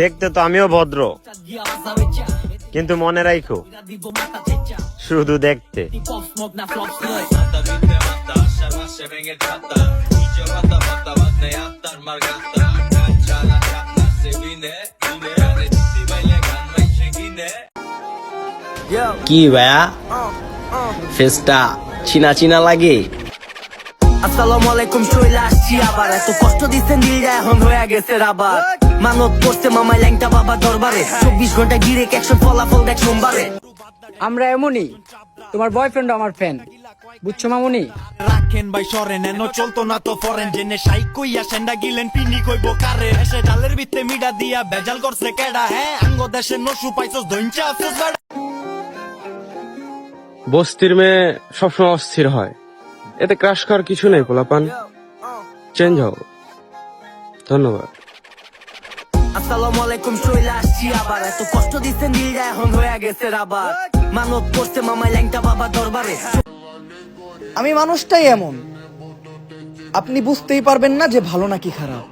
দেখতে তো আমিও ভদ্র, কিন্তু মনে রাখো শুধু দেখতে। কি ভাইয়া ফেসটা চিনা চিনা লাগে? আসসালামু আলাইকুম, চলে আসছি আবার। এত কষ্ট দিচ্ছেন দিলটা এখন হয়ে গেছে রাবার। মানত করছে মামাই ল্যাংটা বাবা দরবারে, 24 ঘন্টা গিরে অ্যাকশন ফলাফল দেখ সোমবারে। আমরা এমনই, তোমার বয়ফ্রেন্ড আমার ফ্যান, বুঝছো মামুনি? রাখেন ভাই সরেন এনো চলতো না তো ফরেন, জেনে সাইক কইয়া সেন্ডা গিলেন পিনি কইবো কারে। এসে ডালের ভিত্তে মিডা দিয়া বেজাল করছে কেডা, হ্যাঁ আঙ্গ দেশে নসু পাইছস দইঞ্চা আফসোস বেড়া। বস্তির মেয়ে সবসময় অস্থির হয়, এতে ক্রাশ করার কিছু নেই পোলাপান, চেঞ্জ হও। ধন্যবাদ। আসসালামু আলাইকুম, চলে আসছি আবার। এত কষ্ট দিচ্ছেন দিলটা এখন হয়ে গেছে রাবার। মানত করছে মামাই ল্যাংটা বাবা দরবারে। আমি মানুষটাই এমন, আপনি বুঝতেই পারবেন না যে ভালো নাকি খারাপ।